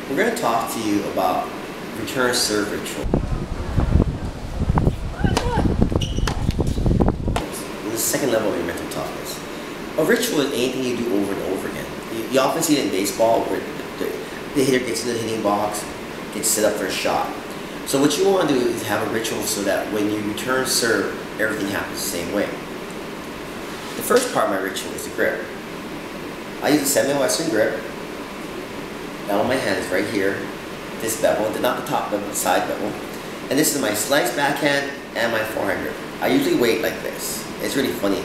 We're going to talk to you about return serve ritual. The second level of your mental toughness. A ritual is anything you do over and over again. You often see it in baseball where the hitter gets in the hitting box, gets set up for a shot. So what you want to do is have a ritual so that when you return serve, everything happens the same way. The first part of my ritual is the grip. I use a semi-western grip. Now my hand is right here, this bevel, not the top bevel, the side bevel. And this is my slice backhand and my forehand grip. I usually wait like this. It's really funny.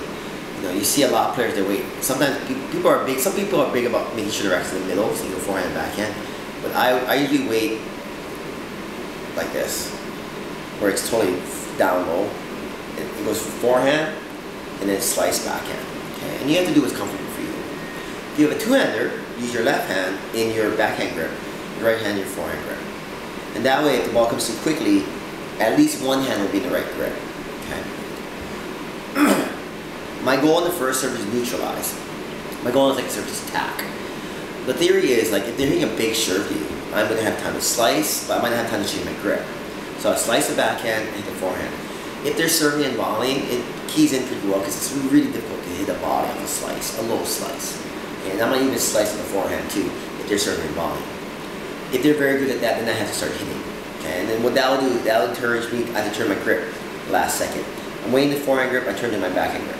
You know, you see a lot of players that wait. Sometimes people are big. Some people are big about making sure they're actually in the middle, so you go forehand and backhand. But I usually wait like this, where it's totally down low. It goes from forehand and then slice backhand. Okay, and you have to do what's comfortable for you. If you have a two-hander, use your left hand in your backhand grip, your right hand in your forehand grip. And that way, if the ball comes too quickly, at least one hand will be in the right grip. Okay. My goal in the first serve is neutralize. My goal is like serve is attack. The theory is like if they're hitting a big serve to you, I'm going to have time to slice, but I might not have time to change my grip. So I slice the backhand and hit the forehand. If they're serving and volleying, it keys in pretty well because it's really difficult to hit a volley on a slice, a low slice. Okay, and I might even slice on the forehand too if they're serving and volleying. If they're very good at that, then I have to start hitting. Okay, and then what that will do, that will encourage me. I have to turn my grip last second. I'm waiting the forehand grip, I turn to my backhand grip.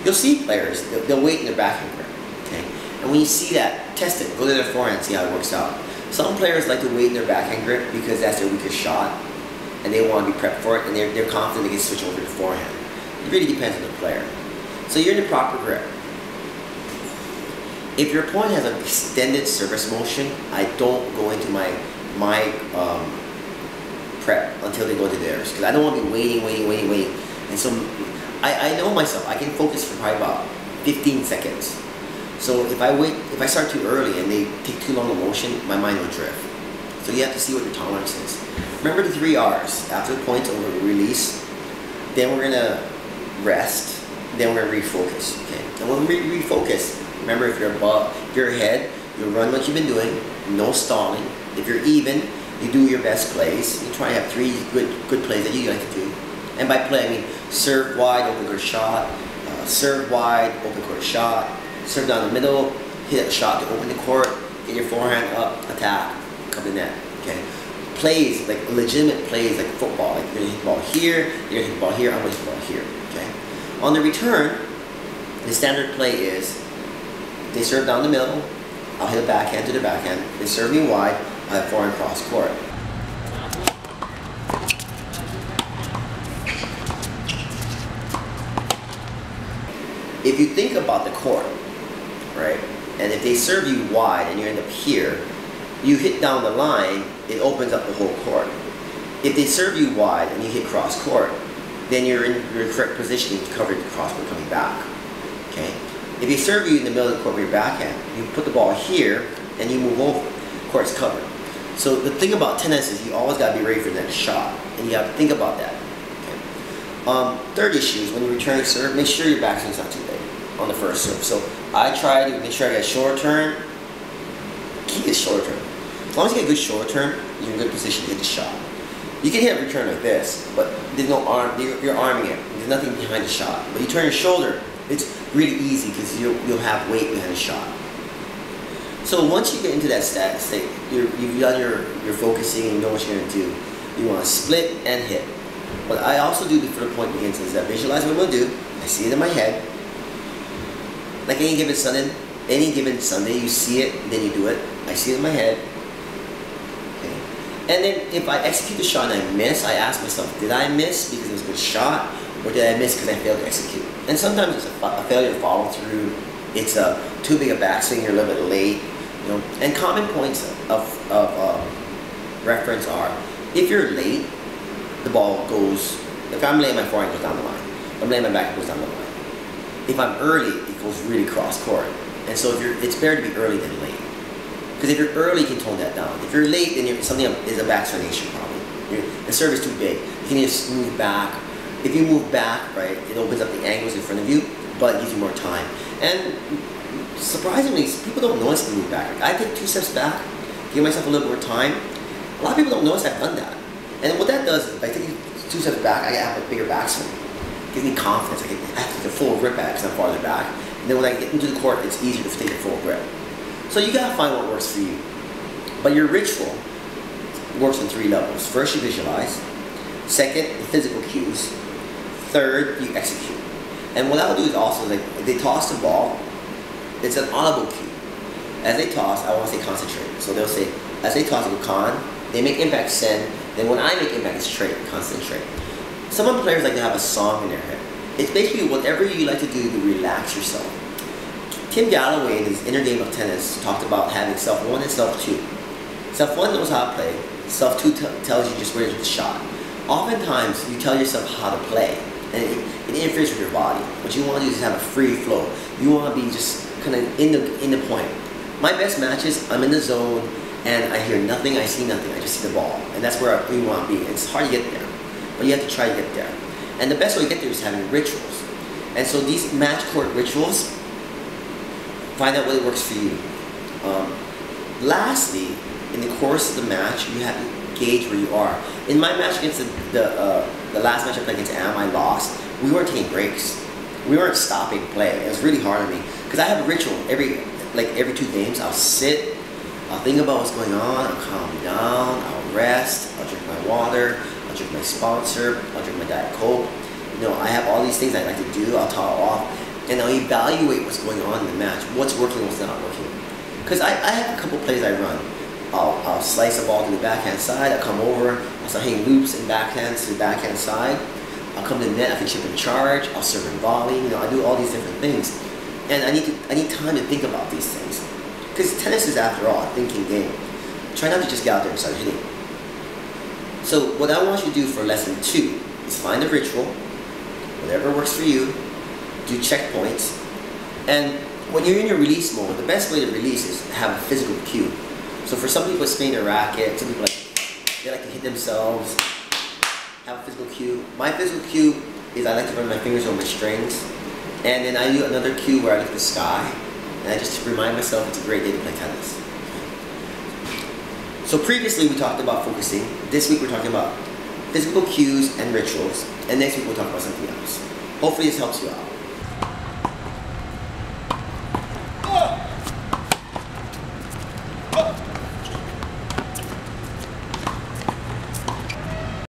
You'll see players, they'll wait in their backhand grip, okay? And when you see that, test it, go to their forehand and see how it works out. Some players like to wait in their backhand grip because that's their weakest shot, and they want to be prepped for it, and they're confident they can switch over to forehand. It really depends on the player. So you're in the proper grip. If your opponent has an extended service motion, I don't go into my prep until they go to theirs, because I don't want to be waiting. And so I know myself, I can focus for probably about 15 seconds. So if I start too early and they take too long a motion, my mind will drift. So you have to see what your tolerance is. Remember the 3 R's. After the points over release, then we're gonna rest, then we're gonna refocus. Okay. And when we refocus, remember if you're ahead, you'll run what you've been doing, no stalling. If you're even, you do your best plays. You try to have 3 good plays that you like to do. And by play, I mean serve wide, open court shot, serve wide, open court shot, serve down the middle, hit a shot to open the court, get your forehand up, attack, come to net. Okay. Plays, like legitimate plays like football, like you're gonna hit the ball here, you're gonna hit the ball here, I'm gonna hit the ball here. Okay. On the return, the standard play is they serve down the middle, I'll hit a backhand to the backhand, they serve me wide, I have forehand cross court. If you think about the court, right, and if they serve you wide and you end up here, you hit down the line, it opens up the whole court. If they serve you wide and you hit cross court, then you're in your correct position to cover the cross court coming back. Okay? If they serve you in the middle of the court with your backhand, you put the ball here and you move over, court's covered. So the thing about tennis is you always got to be ready for the next shot, and you have to think about that. Third issue is when you return a serve, make sure your backswing's not too late on the first serve. So I try to make sure I get a short turn. Key is short turn. As long as you get a good short turn, you're in a good position to hit the shot. You can hit a return like this, but there's no arm. You're arming it. There's nothing behind the shot. But you turn your shoulder, it's really easy because you'll have weight behind the shot. So once you get into that state, you've done your focusing and you know what you're going to do. You want to split and hit. What I also do before the point begins is I visualize what I'm going to do. I see it in my head. Like any given Sunday, you see it, then you do it. I see it in my head. Okay. And then if I execute the shot and I miss, I ask myself, did I miss because it was a good shot, or did I miss because I failed to execute? And sometimes it's a failure to follow through. It's a too big a backswing, you're a little bit late. You know. And common points of reference are, if you're late, the ball goes, if I'm laying my forehand, it goes down the line. If I'm laying my back, it goes down the line. If I'm early, it goes really cross court. And so it's better to be early than late. Because if you're early, you can tone that down. If you're late, then something is a backswing issue probably. The serve is too big. You can just move back. If you move back, right, it opens up the angles in front of you, but it gives you more time. And surprisingly, people don't notice the move back. I take 2 steps back, give myself a little more time. A lot of people don't notice I've done that. And what that does, by taking 2 steps back, I have a bigger backswing. It gives me confidence. I have to take a full grip at it because I'm farther back. And then when I get into the court, it's easier to take a full grip. So you gotta find what works for you. But your ritual works on 3 levels. First, you visualize. Second, the physical cues. Third, you execute. And what I'll do is also, like, if they toss the ball, it's an audible cue. As they toss, I want to say concentrate. So they'll say, as they toss, go con, they make impact, send, then when I make impact, it's trade, concentrate. Some of the players like to have a song in their head. It's basically whatever you like to do to relax yourself. Tim Galloway, in his Inner Game of Tennis, talked about having self-1 and self-2. Self-1 knows how to play, self-2 tells you just where to hit the shot. Oftentimes, you tell yourself how to play, and it interferes with your body. What you want to do is have a free flow. You want to be just kind of in the point. My best matches, I'm in the zone, and I hear nothing, I see nothing, I just see the ball. And that's where we want to be. It's hard to get there, but you have to try to get there. And the best way to get there is having rituals. And so these match court rituals, find out what works for you. Lastly, in the course of the match, you have to gauge where you are. In my match against the last match I played against Am, I lost. We weren't taking breaks. We weren't stopping play. It was really hard on me because I have a ritual. Every 2 games, I'll sit, I'll think about what's going on, I'll calm down, I'll rest, I'll drink my water, I'll drink my sponsor, I'll drink my Diet Coke. You know, I have all these things I like to do. I'll towel off, and I'll evaluate what's going on in the match, what's working, what's not working. Because I have a couple plays I run. I'll slice the ball to the backhand side, I'll come over, I'll start hitting loops and backhands to the backhand side. I'll come to the net, I can chip and charge, I'll serve and volley, you know, I do all these different things. And I need time to think about these things. Because tennis is, after all, a thinking game. Try not to just get out there and start hitting. So what I want you to do for lesson 2 is find a ritual, whatever works for you, do checkpoints, and when you're in your release mode, the best way to release is to have a physical cue. So for some people, spinning their racket, some people they like to hit themselves, have a physical cue. My physical cue is I like to run my fingers over my strings, and then I do another cue where I look at the sky, and I just remind myself it's a great day to play tennis. So previously we talked about focusing. This week we're talking about physical cues and rituals, and next week we'll talk about something else. Hopefully this helps you out.